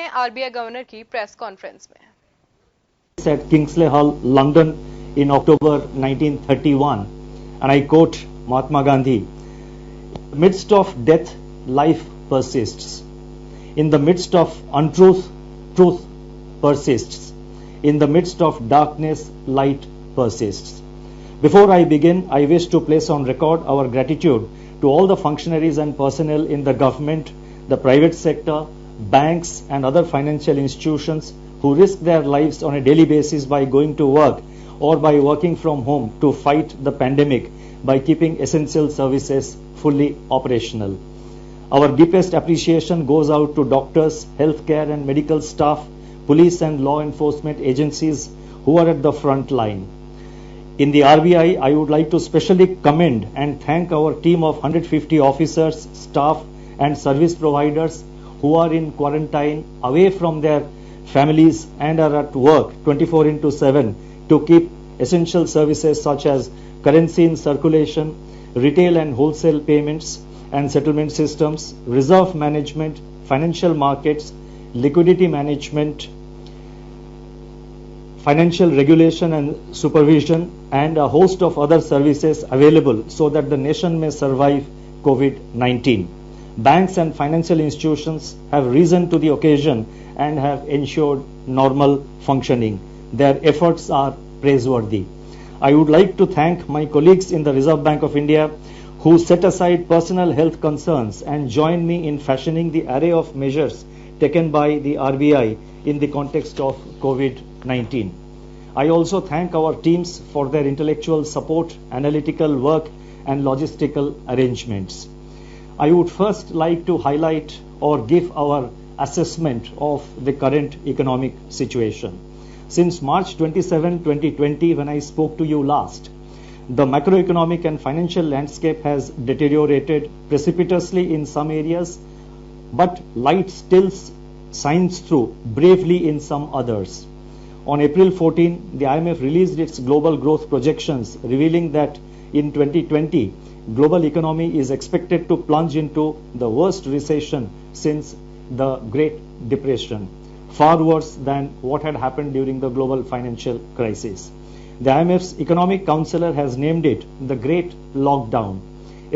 हैं RBI governor की press conference में। At Kingsley Hall, London in October 1931, and I quote Mahatma Gandhi, "Midst of death, life persists. In the midst of untruth, truth persists. In the midst of darkness, light persists." Before I begin, I wish to place on record our gratitude to all the functionaries and personnel in the government, the private sector, banks and other financial institutions who risk their lives on a daily basis by going to work or by working from home to fight the pandemic by keeping essential services fully operational. Our deepest appreciation goes out to doctors, healthcare and medical staff, police and law enforcement agencies who are at the front line. In the RBI, I would like to specially commend and thank our team of 150 officers, staff and service providers who are in quarantine away from their families and are at work 24/7 to keep essential services such as currency in circulation, retail and wholesale payments and settlement systems, reserve management, financial markets, liquidity management, financial regulation and supervision, and a host of other services available so that the nation may survive COVID-19. Banks and financial institutions have risen to the occasion and have ensured normal functioning. Their efforts are praiseworthy. I would like to thank my colleagues in the Reserve Bank of India who set aside personal health concerns and joined me in fashioning the array of measures taken by the RBI in the context of COVID-19. I also thank our teams for their intellectual support, analytical work and logistical arrangements. I would first like to highlight or give our assessment of the current economic situation. Since March 27, 2020, when I spoke to you last, the macroeconomic and financial landscape has deteriorated precipitously in some areas, but light still shines through bravely in some others. On April 14, the IMF released its global growth projections, revealing that in 2020, global economy is expected to plunge into the worst recession since the Great Depression, far worse than what had happened during the global financial crisis. The IMF's economic counselor has named it the Great Lockdown,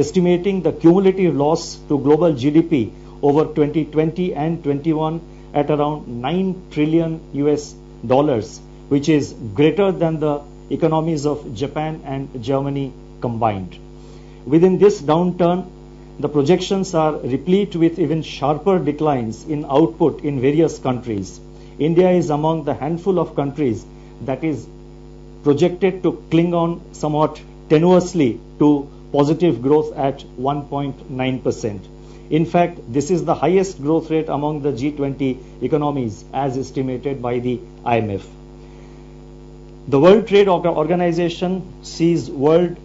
estimating the cumulative loss to global GDP over 2020 and 21 at around $9 trillion US, which is greater than the economies of Japan and Germany combined. Within this downturn, the projections are replete with even sharper declines in output in various countries. India is among the handful of countries that is projected to cling on somewhat tenuously to positive growth at 1.9%. In fact, this is the highest growth rate among the G20 economies as estimated by the IMF. The World Trade Organization sees world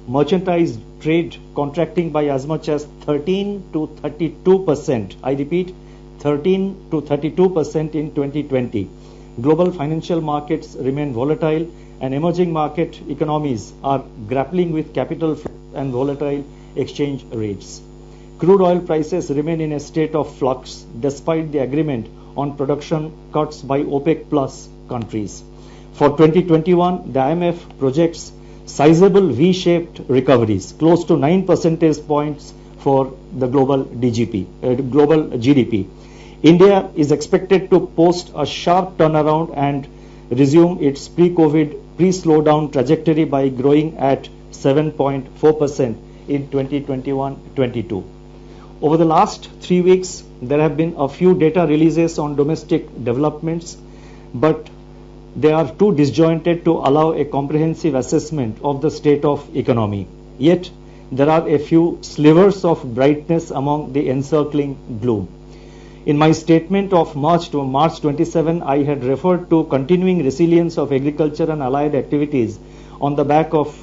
merchandise trade contracting by as much as 13 to 32%. I repeat, 13 to 32% in 2020. Global financial markets remain volatile and emerging market economies are grappling with capital flow and volatile exchange rates. Crude oil prices remain in a state of flux despite the agreement on production cuts by OPEC plus countries. For 2021, the IMF projects sizable V-shaped recoveries, close to 9 percentage points for the global GDP. India is expected to post a sharp turnaround and resume its pre-COVID, pre-slowdown trajectory by growing at 7.4% in 2021-22. Over the last 3 weeks, there have been a few data releases on domestic developments, but they are too disjointed to allow a comprehensive assessment of the state of economy. Yet, there are a few slivers of brightness among the encircling gloom. In my statement of March 27, I had referred to continuing resilience of agriculture and allied activities on the back of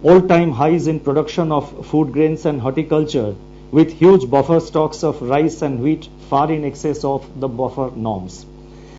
all-time highs in production of food grains and horticulture, with huge buffer stocks of rice and wheat far in excess of the buffer norms.